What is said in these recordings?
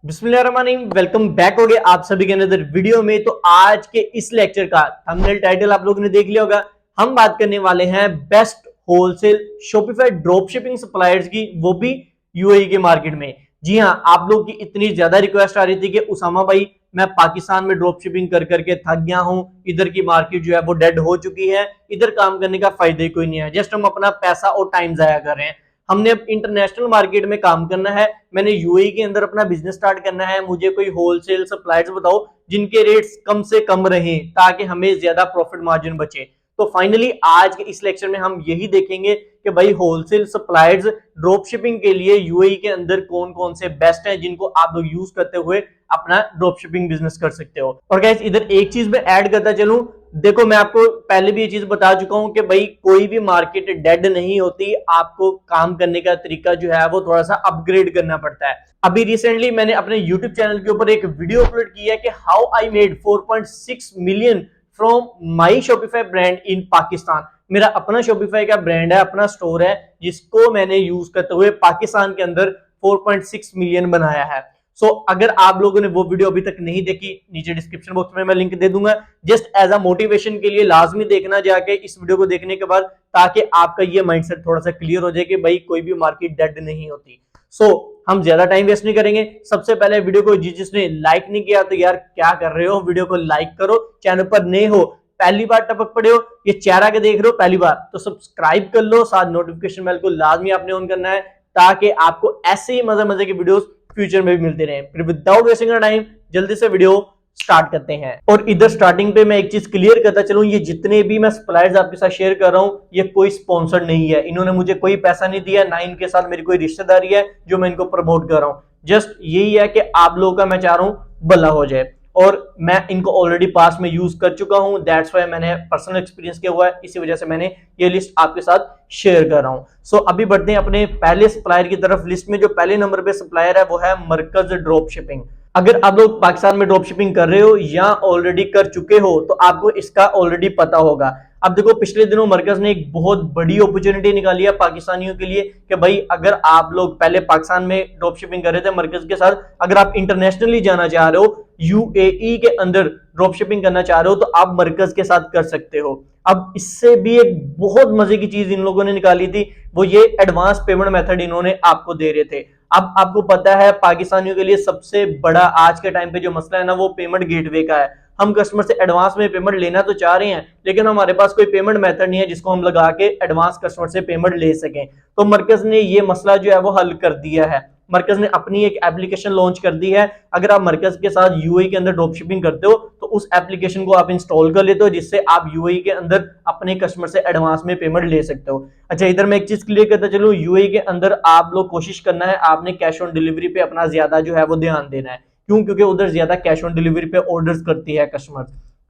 बिस्मिल्लाहिर्रहमानिर्रहीम, welcome back हो गए आप सभी के अंदर वीडियो में। तो आज के इस लेक्चर का थंबनेल टाइटल आप लोगों ने देख लिया होगा। हम बात करने वाले हैं best wholesale Shopify drop shipping suppliers की, वो भी यूएई के मार्केट में। जी हाँ, आप लोग की इतनी ज्यादा रिक्वेस्ट आ रही थी कि उसामा भाई मैं पाकिस्तान में ड्रॉप शिपिंग कर करके थक गया हूं, इधर की मार्केट जो है वो डेड हो चुकी है, इधर काम करने का फायदा ही कोई नहीं है, जस्ट हम अपना पैसा और टाइम जाया कर रहे हैं। हमने अब इंटरनेशनल मार्केट में काम करना है, मैंने यूएई के अंदर अपना बिजनेस स्टार्ट करना है। मुझे कोई होलसेल सप्लायर्स बताओ जिनके रेट्स कम से कम रहें ताकि हमें ज्यादा प्रॉफिट मार्जिन बचे। तो फाइनली आज के इस लेक्चर में हम यही देखेंगे कि भाई होलसेल सप्लायर्स ड्रॉप शिपिंग के लिए यूएई के अंदर कौन कौन से बेस्ट हैं जिनको आप लोग यूज करते हुए अपना ड्रॉप शिपिंग बिजनेस कर सकते हो। और गाइस इधर एक चीज मैं ऐड करता चलूं, देखो मैं आपको पहले भी ये चीज बता चुका हूं कि भाई कोई भी मार्केट डेड नहीं होती, आपको काम करने का तरीका जो है वो थोड़ा सा अपग्रेड करना पड़ता है। अभी रिसेंटली मैंने अपने YouTube चैनल के ऊपर एक वीडियो अपलोड किया है कि how I made 4.6 million from my Shopify brand इन पाकिस्तान। मेरा अपना शॉपिफाई का ब्रांड है, अपना स्टोर है, जिसको मैंने यूज करते हुए पाकिस्तान के अंदर 4.6 मिलियन बनाया है। अगर आप लोगों ने वो वीडियो अभी तक नहीं देखी, नीचे डिस्क्रिप्शन बॉक्स में मैं लिंक दे दूंगा, जस्ट एज अ मोटिवेशन के लिए लाजमी देखना जाके इस वीडियो को देखने के बाद, ताकि आपका ये माइंडसेट थोड़ा सा क्लियर हो जाए कि भाई कोई भी मार्केट डेड नहीं होती। हम ज्यादा टाइम वेस्ट नहीं करेंगे। सबसे पहले वीडियो को जिसने लाइक नहीं किया तो यार क्या कर रहे हो, वीडियो को लाइक करो। चैनल पर नए हो, पहली बार टपक पड़े हो, ये चेहरा के देख रहे हो पहली बार, तो सब्सक्राइब कर लो, साथ नोटिफिकेशन बेल को लाजमी आपने ऑन करना है ताकि आपको ऐसे ही मजे मजे की वीडियोस फ्यूचर में भी मिलते रहे। फिर विदाउट वेस्टिंग टाइम जल्दी से वीडियो स्टार्ट करते हैं। और इधर स्टार्टिंग पे मैं एक चीज क्लियर करता चलूं, ये जितने भी मैं सप्लायर्स आपके साथ शेयर कर रहा हूं ये कोई स्पॉन्सर नहीं है, इन्होंने मुझे कोई पैसा नहीं दिया, ना इनके साथ मेरी कोई रिश्तेदारी है जो मैं इनको प्रमोट कर रहा हूं। जस्ट यही है कि आप लोगों का मैं चाह रहा हूं भला हो जाए, और मैं इनको ऑलरेडी पास में यूज कर चुका हूं, दैट्स व्हाई मैंने पर्सनल एक्सपीरियंस किया हुआ है, इसी वजह से मैंने ये लिस्ट आपके साथ शेयर कर रहा हूं। अभी बढ़ते हैं अपने पहले सप्लायर की तरफ। लिस्ट में जो पहले नंबर पे सप्लायर है वो है मरकज ड्रॉप शिपिंग। अगर आप लोग पाकिस्तान में ड्रॉप शिपिंग कर रहे हो या ऑलरेडी कर चुके हो तो आपको इसका ऑलरेडी पता होगा। अब देखो पिछले दिनों मरकज ने एक बहुत बड़ी अपॉर्चुनिटी निकाली है पाकिस्तानियों के लिए कि भाई अगर आप लोग पहले पाकिस्तान में ड्रॉप शिपिंग कर रहे थे मरकज के साथ, अगर आप इंटरनेशनली जाना चाह रहे हो, यूएई के अंदर ड्रॉप शिपिंग करना चाह रहे हो, तो आप मरकज के साथ कर सकते हो। अब इससे भी एक बहुत मजे की चीज इन लोगों ने निकाली थी, वो ये एडवांस पेमेंट मेथड इन्होंने आपको दे रहे थे। अब आपको पता है पाकिस्तानियों के लिए सबसे बड़ा आज के टाइम पे जो मसला है ना, वो पेमेंट गेटवे का है। हम कस्टमर से एडवांस में पेमेंट लेना तो चाह रहे हैं, लेकिन हमारे पास कोई पेमेंट मेथड नहीं है जिसको हम लगा के एडवांस कस्टमर से पेमेंट ले सकें। तो मरकज ने ये मसला जो है वो हल कर दिया है। मरकज ने अपनी एक एप्लीकेशन लॉन्च कर दी है। अगर आप मरकज के साथ यूएई के अंदर ड्रॉप शिपिंग करते हो तो उस एप्लीकेशन को आप इंस्टॉल कर लेते हो, जिससे आप यूएई के अंदर अपने कस्टमर से एडवांस में पेमेंट ले सकते हो। अच्छा, इधर मैं एक चीज क्लियर करता चलूं, यूएई के अंदर आप लोग कोशिश करना है, आपने कैश ऑन डिलीवरी पे अपना ज्यादा जो है वो ध्यान देना है। क्यों? क्योंकि उधर ज्यादा कैश ऑन डिलीवरी पे ऑर्डर्स करती है कस्टमर।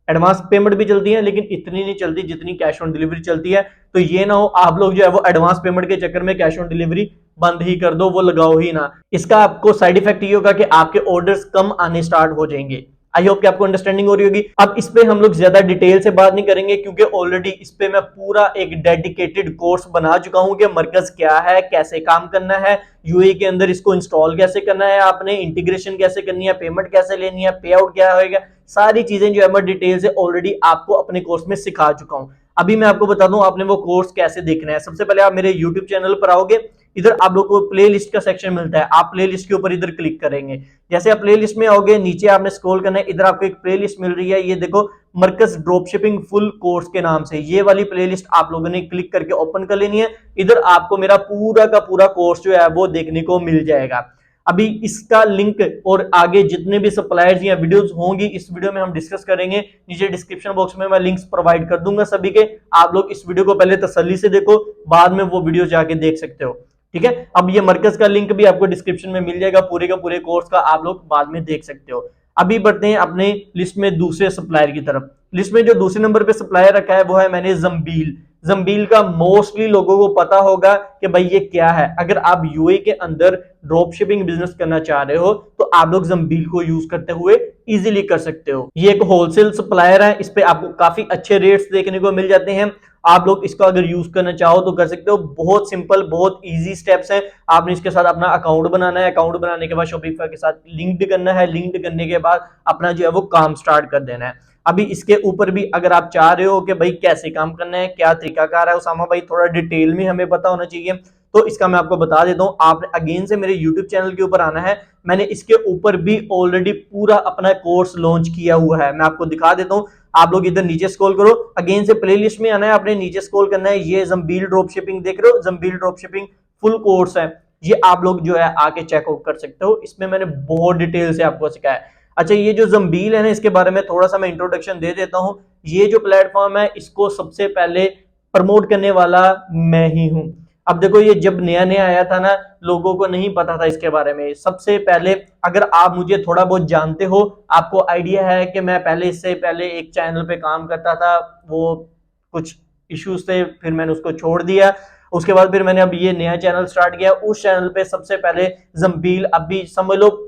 एडवांस पेमेंट भी चलती है लेकिन इतनी नहीं चलती जितनी कैश ऑन डिलीवरी चलती है। तो ये ना हो आप लोग जो है वो एडवांस पेमेंट के चक्कर में कैश ऑन डिलीवरी बंद ही कर दो, वो लगाओ ही ना। इसका आपको साइड इफेक्ट ये होगा कि आपके ऑर्डर्स कम आने स्टार्ट हो जाएंगे। आई होप कि आपको अंडरस्टैंडिंग हो रही होगी। अब इस पे हम लोग ज्यादा डिटेल से बात नहीं करेंगे क्योंकि ऑलरेडी इस पे मैं पूरा एक डेडिकेटेड कोर्स बना चुका हूं कि मरकज क्या है, कैसे काम करना है, यूएई के अंदर इसको इंस्टॉल कैसे करना है, आपने इंटीग्रेशन कैसे करनी है, पेमेंट कैसे लेनी है, पे आउट क्या होगा, सारी चीजें जो है मैं डिटेल से ऑलरेडी आपको अपने कोर्स में सिखा चुका हूं। अभी मैं आपको बता दूं आपने वो कोर्स कैसे देखना है। सबसे पहले आप मेरे यूट्यूब चैनल पर आओगे, इधर आप लोग को प्ले लिस्ट का सेक्शन मिलता है, आप प्ले लिस्ट के ऊपर इधर क्लिक करेंगे। जैसे आप प्ले लिस्ट में आओगे नीचे आपने स्क्रॉल करना है, इधर आपको एक प्ले लिस्ट मिल रही है, ये देखो मरकज ड्रॉप शिपिंग फुल कोर्स के नाम से। ये वाली प्ले लिस्ट आप लोगों ने क्लिक करके ओपन कर लेनी है। इधर आपको मेरा पूरा का पूरा कोर्स जो है वो देखने को मिल जाएगा। अभी इसका लिंक और आगे जितने भी सप्लायर्स या वीडियोस होंगी इस वीडियो में हम डिस्कस करेंगे, नीचे डिस्क्रिप्शन बॉक्स में मैं लिंक्स प्रोवाइड कर दूंगा सभी के। आप लोग इस वीडियो को पहले तसल्ली से देखो, बाद में वो वीडियो जाके देख सकते हो, ठीक है। अब ये मरकज का लिंक भी आपको डिस्क्रिप्शन में मिल जाएगा, पूरे का पूरे कोर्स का आप लोग बाद में देख सकते हो। अभी बढ़ते हैं अपने लिस्ट में दूसरे सप्लायर की तरफ। लिस्ट में जो दूसरे नंबर पे सप्लायर रखा है वो है मैंने जंबील। जंबील का मोस्टली लोगों को पता होगा कि भाई ये क्या है। अगर आप यूएई के अंदर ड्रॉप शिपिंग बिजनेस करना चाह रहे हो तो आप लोग जंबील को यूज करते हुए इजीली कर सकते हो। ये एक होलसेल सप्लायर है, इस पे आपको काफी अच्छे रेट्स देखने को मिल जाते हैं। आप लोग इसको अगर यूज करना चाहो तो कर सकते हो। बहुत सिंपल, बहुत इजी स्टेप्स हैं। आपने इसके साथ अपना अकाउंट बनाना है, अकाउंट बनाने के बाद शॉपिफाई के साथ लिंक्ड करना है, लिंक्ड करने के बाद अपना जो है वो काम स्टार्ट कर देना है। अभी इसके ऊपर भी अगर आप चाह रहे हो कि भाई कैसे काम करना है, क्या तरीकाकार है उसामा भाई, थोड़ा डिटेल में हमें पता होना चाहिए, तो इसका मैं आपको बता देता हूं। आप अगेन से मेरे यूट्यूब चैनल के ऊपर आना है। मैंने इसके ऊपर भी ऑलरेडी पूरा अपना कोर्स लॉन्च किया हुआ है, मैं आपको दिखा देता हूं। आप लोग इधर नीचे स्क्रॉल करो, अगेन से प्लेलिस्ट में आना है, आपने नीचे स्क्रॉल करना है। ये जंबील ड्रॉप शिपिंग देख रहे हो, जंबील ड्रॉप शिपिंग फुल कोर्स है, ये आप लोग जो है आके चेकआउट कर सकते हो। इसमें मैंने बहुत डिटेल से आपको सिखाया। अच्छा, ये जो जंबील है ना, इसके बारे में थोड़ा सा मैं इंट्रोडक्शन दे देता हूं। ये जो प्लेटफॉर्म है, इसको सबसे पहले प्रमोट करने वाला मैं ही हूं। अब देखो, ये जब नया नया आया था ना, लोगों को नहीं पता था इसके बारे में। सबसे पहले, अगर आप मुझे थोड़ा बहुत जानते हो, आपको आइडिया है कि मैं पहले, इससे पहले एक चैनल पे काम करता था, वो कुछ इश्यूज थे, फिर मैंने उसको छोड़ दिया। उसके बाद फिर मैंने अब ये नया चैनल स्टार्ट किया। उस चैनल पे सबसे पहले जंबील, अभी समझ लो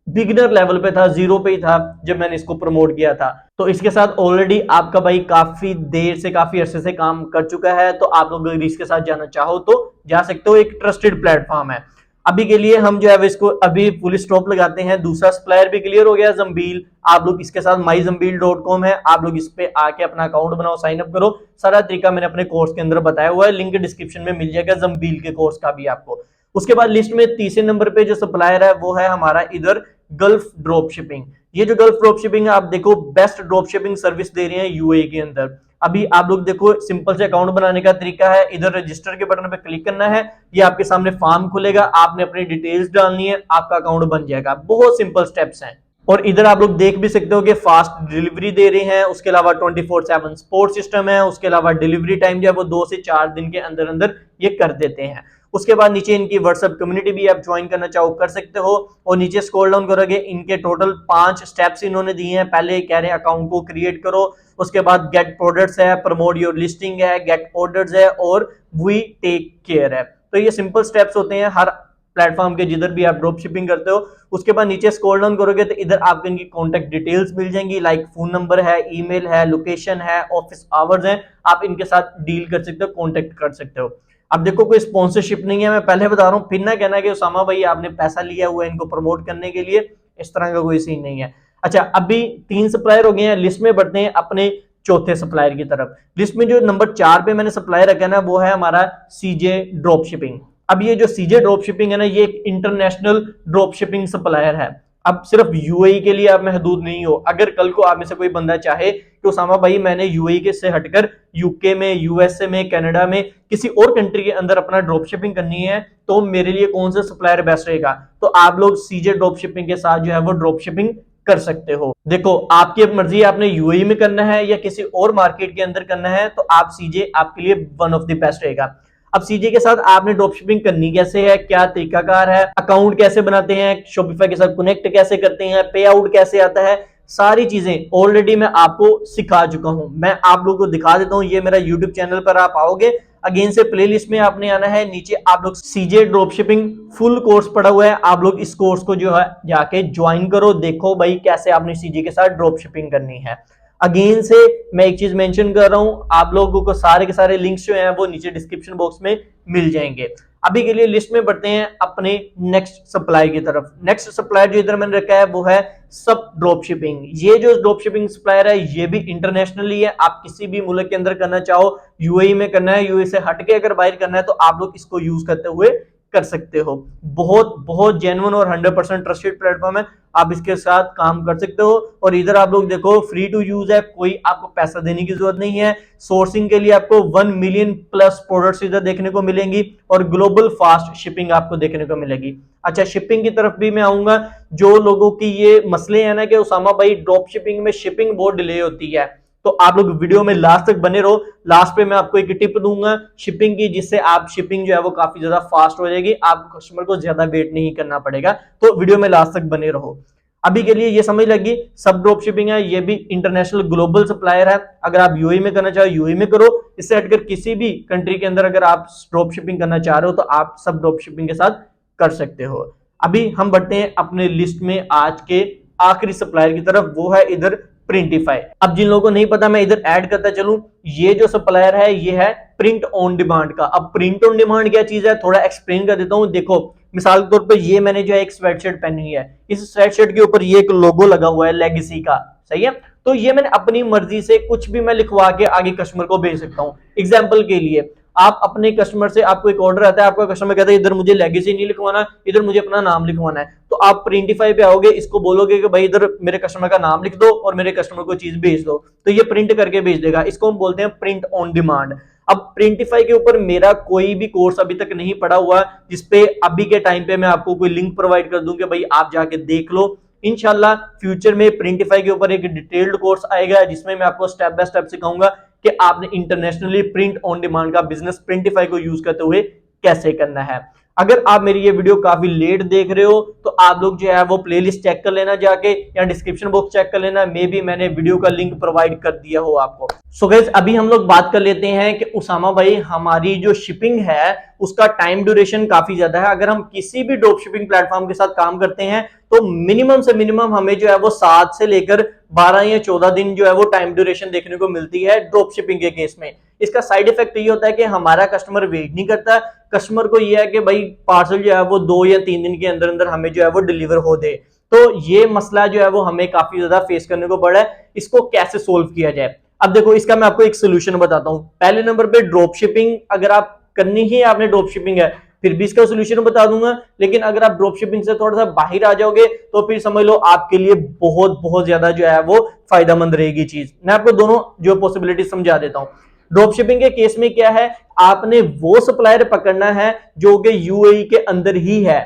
बिगिनर लेवल पे था, जीरो पे ही था जब मैंने इसको प्रमोट किया था। तो इसके साथ ऑलरेडी आपका भाई काफी देर से, काफी अरसे से काम कर चुका है। तो आप लोग अगर इसके साथ जाना चाहो तो जा सकते हो, एक ट्रस्टेड प्लेटफॉर्म है। अभी के लिए हम जो है इसको अभी फुल स्टॉप लगाते हैं। दूसरा सप्लायर भी क्लियर हो गया, जंबील। आप लोग इसके साथ myzambil.com है, आप लोग इस पे आके अपना अकाउंट बनाओ, साइन अप करो। सारा तरीका मैंने अपने कोर्स के अंदर बताया हुआ है, लिंक डिस्क्रिप्शन में मिल जाएगा जंबील के कोर्स का भी आपको। उसके बाद लिस्ट में तीसरे नंबर पे जो सप्लायर है वो है हमारा इधर गल्फ ड्रॉप शिपिंग। ये जो गल्फ ड्रॉप शिपिंग है, आप देखो बेस्ट ड्रॉप शिपिंग सर्विस दे रहे हैं यूएई के अंदर। अभी आप लोग देखो, सिंपल से अकाउंट बनाने का तरीका है, इधर रजिस्टर के बटन पे क्लिक करना है, ये आपके सामने फॉर्म खुलेगा, आपने अपनी डिटेल्स डालनी है, आपका अकाउंट बन जाएगा। बहुत सिंपल स्टेप्स हैं। और इधर आप लोग देख भी सकते हो कि फास्ट डिलीवरी दे रहे हैं। उसके अलावा 24/7 सपोर्ट सिस्टम है। उसके अलावा डिलीवरी टाइम जो है वो 2 से 4 दिन के अंदर अंदर ये कर देते हैं। उसके बाद नीचे इनकी व्हाट्सएप कम्युनिटी भी आप ज्वाइन करना चाहो कर सकते हो। और नीचे स्क्रॉल डाउन करोगे, इनके टोटल 5 स्टेप्स इन्होंने दिए हैं। पहले कह रहे हैं अकाउंट को क्रिएट करो, उसके बाद गेट प्रोडक्ट्स है, प्रमोट योर लिस्टिंग है, गेट ऑर्डर्स है, और वी टेक केयर है। तो ये सिंपल स्टेप्स होते हैं हर प्लेटफॉर्म के, जिधर भी आप ड्रॉप शिपिंग करते हो। उसके बाद नीचे स्क्रॉल डाउन करोगे तो इधर आपको इनकी कॉन्टेक्ट डिटेल्स मिल जाएंगी, लाइक फोन नंबर है, ईमेल है, लोकेशन है, ऑफिस आवर्स है। आप इनके साथ डील कर सकते हो, कॉन्टेक्ट कर सकते हो। अब देखो, कोई स्पॉन्सरशिप नहीं है, मैं पहले बता रहा हूँ, फिर ना कहना कि उसामा भाई आपने पैसा लिया हुआ है इनको प्रमोट करने के लिए, इस तरह का कोई सीन नहीं है। अच्छा, अभी 3 सप्लायर हो गए हैं, लिस्ट में बढ़ते हैं अपने चौथे सप्लायर की तरफ। लिस्ट में जो नंबर 4 पे मैंने सप्लायर रखा है ना, वो है हमारा सीजे ड्रॉप शिपिंग। अब ये जो सीजे ड्रॉप शिपिंग है ना, ये एक इंटरनेशनल ड्रॉप शिपिंग सप्लायर है। अब सिर्फ यूएई के लिए आप महदूद नहीं हो। अगर कल को आप में से कोई बंदा चाहे कि उसामा भाई मैंने यूएई के से हटकर यूके में, यूएसए में, कनाडा में, किसी और कंट्री के अंदर अपना ड्रॉप शिपिंग करनी है, तो मेरे लिए कौन सा सप्लायर बेस्ट रहेगा, तो आप लोग सीजे ड्रॉप शिपिंग के साथ जो है वो ड्रॉप शिपिंग कर सकते हो। देखो, आपकी मर्जी, आपने यूएई में करना है या किसी और मार्केट के अंदर करना है, तो आप सीजे आपके लिए वन ऑफ द बेस्ट रहेगा। अब सीजे के साथ आपने ड्रॉप शिपिंग करनी कैसे है, क्या तरीकाकार है, अकाउंट कैसे बनाते हैं, शॉपिफाई के साथ कनेक्ट कैसे करते हैं, पे आउट कैसे आता है, सारी चीजें ऑलरेडी मैं आपको सिखा चुका हूं। मैं आप लोगों को दिखा देता हूं, ये मेरा यूट्यूब चैनल पर आप आओगे, अगेन से प्लेलिस्ट में आपने आना है, नीचे आप लोग सीजे ड्रॉप शिपिंग फुल कोर्स पड़ा हुआ है, आप लोग इस कोर्स को जो है जाके ज्वाइन करो, देखो भाई कैसे आपने सीजे के साथ ड्रॉप शिपिंग करनी है। अगेन से मैं एक चीज मेंशन कर रहा हूं, आप लोगों को सारे के सारे लिंक्स जो हैं वो नीचे डिस्क्रिप्शन बॉक्स में मिल जाएंगे। अभी के लिए लिस्ट में बढ़ते हैं अपने नेक्स्ट सप्लाई की तरफ। नेक्स्ट सप्लायर जो इधर मैंने रखा है वो है सब ड्रॉप शिपिंग। ये जो ड्रॉप शिपिंग सप्लायर है, ये भी इंटरनेशनली है। आप किसी भी मुल्क के अंदर करना चाहो, यूएई में करना है, यूएई से हटके अगर बाहर करना है, तो आप लोग इसको यूज करते हुए कर सकते हो। बहुत बहुत जेन्युइन और 100% ट्रस्टेड प्लेटफॉर्म है, आप इसके साथ काम कर सकते हो। और इधर आप लोग देखो, फ्री टू यूज है, कोई आपको पैसा देने की जरूरत नहीं है। सोर्सिंग के लिए आपको 1 मिलियन प्लस प्रोडक्ट्स इधर देखने को मिलेंगी, और ग्लोबल फास्ट शिपिंग आपको देखने को मिलेगी। अच्छा, शिपिंग की तरफ भी मैं आऊंगा। जो लोगों की ये मसले हैं ना कि उसामा भाई ड्रॉप शिपिंग में शिपिंग बहुत डिले होती है, तो आप लोग वीडियो में लास्ट तक बने रहो। लास्ट पे मैं आपको एक टिप दूंगा शिपिंग की, जिससे आप शिपिंग जो है वो काफी ज्यादा फास्ट हो जाएगी, आपको कस्टमर को ज्यादा वेट नहीं करना पड़ेगा। तो वीडियो में लास्ट तक बने रहो। अभी के लिए ये समझ लगी, सब ड्रॉप शिपिंग है, ये भी इंटरनेशनल ग्लोबल सप्लायर है। अगर आप यूएई में करना चाहो यूएई में करो, इससे हटकर किसी भी कंट्री के अंदर अगर आप ड्रॉप शिपिंग करना चाह रहे हो, तो आप सब ड्रॉप शिपिंग के साथ कर सकते हो। अभी हम बढ़ते हैं अपने लिस्ट में आज के आखिरी सप्लायर की तरफ, वो है इधर प्रिंटिफाई। अब जिन लोगों को नहीं पता मैं इधर ऐड करता चलूं, ये जो सप्लायर है ये है प्रिंट ऑन डिमांड का। अब प्रिंट ऑन डिमांड क्या चीज है थोड़ा एक्सप्लेन कर देता हूं। देखो मिसाल के तौर पे ये मैंने जो है एक स्वेटशर्ट पहनी हुई है, इस स्वेटशर्ट के ऊपर ये एक लोगो लगा हुआ है लेगेसी का, सही है। तो ये मैंने अपनी मर्जी से कुछ भी मैं लिखवा के आगे कस्टमर को भेज सकता हूं। एग्जाम्पल के लिए आप अपने कस्टमर से, आपको एक ऑर्डर आता है, आपका कस्टमर कहता है इधर मुझे लेगेसी नहीं लिखवाना, इधर मुझे अपना नाम लिखवाना है, तो आप प्रिंटिफाई पे आओगे, इसको बोलोगे कि भाई इधर मेरे कस्टमर का नाम लिख दो और मेरे कस्टमर को चीज भेज दो, तो ये प्रिंट करके भेज देगा। इसको हम बोलते हैं प्रिंट ऑन डिमांड। अब प्रिंटिफाई के ऊपर मेरा कोई भी कोर्स अभी तक नहीं पड़ा हुआ जिसपे अभी के टाइम पे मैं आपको कोई लिंक प्रोवाइड कर दूं कि भाई आप जाके देख लो। इंशाल्लाह फ्यूचर में प्रिंटिफाई के ऊपर एक डिटेल्ड कोर्स आएगा जिसमें मैं आपको स्टेप बाय स्टेप सिखाऊंगा कि आपने इंटरनेशनली प्रिंट ऑन डिमांड का बिजनेस प्रिंटिफाई को यूज करते हुए कैसे करना है। अगर आप मेरी ये वीडियो काफी लेट देख रहे हो तो आप लोग जो है वो प्लेलिस्ट चेक कर लेना जाके, या डिस्क्रिप्शन बॉक्स चेक कर लेना, मे बी मैंने वीडियो का लिंक प्रोवाइड कर दिया हो आपको। सो गाइस अभी हम लोग बात कर लेते हैं कि उसामा भाई हमारी जो शिपिंग है उसका टाइम ड्यूरेशन काफी ज्यादा है। अगर हम किसी भी ड्रॉप शिपिंग प्लेटफॉर्म के साथ काम करते हैं तो मिनिमम से मिनिमम हमें जो है वो 7 से लेकर 12 या 14 दिन जो है वो टाइम ड्यूरेशन देखने को मिलती है ड्रॉप शिपिंग के केस में। इसका साइड इफेक्ट ये होता है कि हमारा कस्टमर वेट नहीं करता, कस्टमर को ये है कि भाई पार्सल जो है वो 2 या 3 दिन के अंदर अंदर हमें जो है वो डिलीवर हो दे। तो ये मसला जो है वो हमें काफी ज्यादा फेस करने को पड़ा है। इसको कैसे सोल्व किया जाए, अब देखो इसका मैं आपको एक सोल्यूशन बताता हूं। पहले नंबर पे ड्रॉप शिपिंग अगर आप करनी ही आपने ड्रॉप शिपिंग है फिर भी इसका सोल्यूशन बता दूंगा, लेकिन अगर आप ड्रॉप शिपिंग से थोड़ा सा बाहर आ जाओगे तो फिर समझ लो आपके लिए बहुत बहुत ज्यादा जो है वो फायदेमंद रहेगी चीज। मैं आपको दोनों जो पॉसिबिलिटी समझा देता हूं। ड्रॉप शिपिंग के केस में क्या है, आपने वो सप्लायर पकड़ना है जो कि यूएई के अंदर ही है,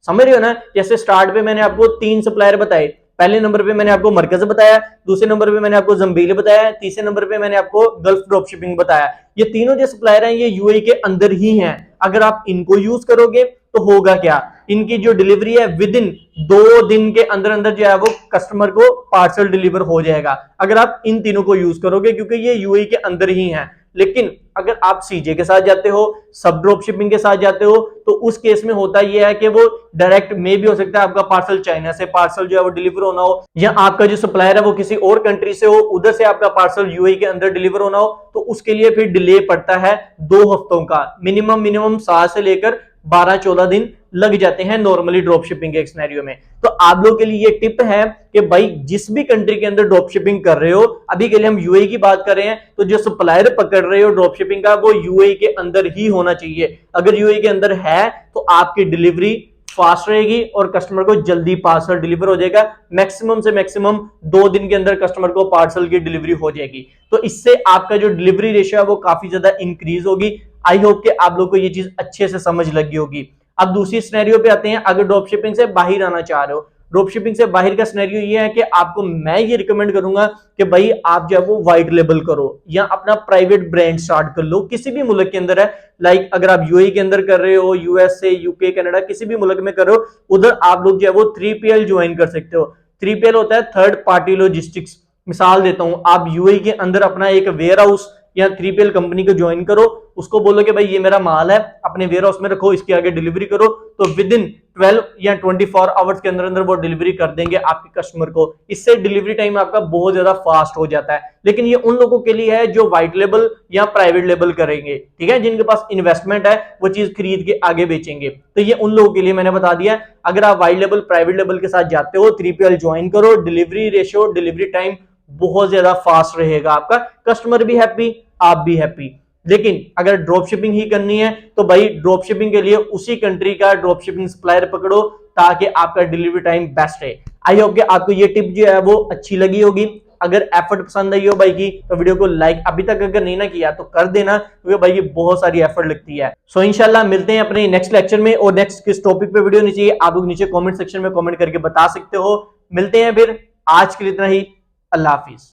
समझ रहे हो ना। जैसे स्टार्ट पे मैंने आपको 3 सप्लायर बताए, पहले नंबर पे मैंने आपको मरकज बताया, दूसरे नंबर पे मैंने आपको जंबील बताया, तीसरे नंबर पे मैंने आपको गल्फ ड्रॉप शिपिंग बताया। ये तीनों जो सप्लायर हैं ये यूएई के अंदर ही हैं। अगर आप इनको यूज करोगे तो होगा क्या, इनकी जो डिलीवरी है विद इन 2 दिन के अंदर अंदर जो है वो कस्टमर को पार्सल डिलीवर हो जाएगा अगर आप इन तीनों को यूज करोगे, क्योंकि ये यूएई के अंदर ही हैं। लेकिन अगर आप सीजे के साथ जाते हो, सब ड्रॉप शिपिंग के साथ जाते हो, तो उस केस में होता यह है कि वो डायरेक्ट में भी हो सकता है आपका पार्सल चाइना से पार्सल जो है वो डिलीवर होना हो, या आपका जो सप्लायर है वो किसी और कंट्री से हो, उधर से आपका पार्सल यूएई के अंदर डिलीवर होना हो, तो उसके लिए फिर डिले पड़ता है 2 हफ्तों का। मिनिमम 7 से लेकर 12-14 दिन लग जाते हैं नॉर्मली ड्रॉप शिपिंग के सिनेरियो में। तो आप लोगों के लिए ये टिप है कि भाई जिस भी कंट्री के अंदर ड्रॉप शिपिंग कर रहे हो, अभी के लिए हम यूएई की बात कर रहे हैं, तो जो सप्लायर पकड़ रहे हो ड्रॉप शिपिंग का वो यूएई के अंदर ही होना चाहिए। अगर यूएई के अंदर है तो आपकी डिलीवरी फास्ट रहेगी और कस्टमर को जल्दी पार्सल डिलीवर हो जाएगा। मैक्सिमम से मैक्सिमम 2 दिन के अंदर कस्टमर को पार्सल की डिलीवरी हो जाएगी। तो इससे आपका जो डिलीवरी रेशियो है वो काफी ज्यादा इंक्रीज होगी। आई होप कि आप लोग को ये चीज अच्छे से समझ लगी होगी। अब दूसरी सिनेरियो पे आते हैं, अगर ड्रॉप शिपिंग से बाहर आना चाह रहे हो। ड्रॉप शिपिंग से बाहर का सिनेरियो ये है कि आपको मैं ये रिकमेंड करूंगा कि भाई आप जो है वो व्हाइट लेबल करो या अपना प्राइवेट ब्रांड स्टार्ट कर लो, किसी भी मुल्क के अंदर है। लाइक अगर आप यूएई के अंदर कर रहे हो, यूएसए, यूके, कनाडा, किसी भी मुल्क में कर रहे हो, उधर आप लोग जो है वो 3PL ज्वाइन कर सकते हो। 3PL होता है थर्ड पार्टी लॉजिस्टिक्स। मिसाल देता हूं, आप यूएई के अंदर अपना एक वेयर हाउस या 3PL कंपनी को ज्वाइन करो, उसको बोलो कि भाई ये मेरा माल है, अपने वेयर हाउस में रखो, इसके आगे डिलीवरी करो, तो विद इन 12 या 24 आवर्स के अंदर अंदर वो डिलीवरी कर देंगे आपके कस्टमर को। इससे डिलीवरी टाइम आपका बहुत ज्यादा फास्ट हो जाता है। लेकिन ये उन लोगों के लिए है जो व्हाइट लेबल या प्राइवेट लेबल करेंगे, ठीक है, जिनके पास इन्वेस्टमेंट है, वो चीज खरीद के आगे बेचेंगे। तो ये उन लोगों के लिए मैंने बता दिया। अगर आप व्हाइट लेबल प्राइवेट लेबल के साथ जाते हो, 3PL ज्वाइन करो, डिलीवरी रेशियो, डिलीवरी टाइम बहुत ज्यादा फास्ट रहेगा, आपका कस्टमर भी हैप्पी, आप भी हैप्पी। लेकिन अगर ड्रॉप शिपिंग ही करनी है तो भाई ड्रॉप शिपिंग के लिए उसी कंट्री का ड्रॉप शिपिंग सप्लायर पकड़ो ताकि आपका डिलीवरी टाइम बेस्ट रहे। आई होप कि आपको ये टिप जो है वो अच्छी लगी होगी। अगर एफर्ट पसंद आई हो भाई की तो वीडियो को लाइक अभी तक अगर नहीं ना किया तो कर देना, क्योंकि भाई ये बहुत सारी एफर्ट लगती है। सो इंशाल्लाह मिलते हैं अपने नेक्स्ट लेक्चर में, और नेक्स्ट किस टॉपिक पे वीडियो नहीं चाहिए आप लोग नीचे कमेंट सेक्शन में कमेंट करके बता सकते हो। मिलते हैं फिर, आज के लिए इतना ही, अल्लाह हाफिज।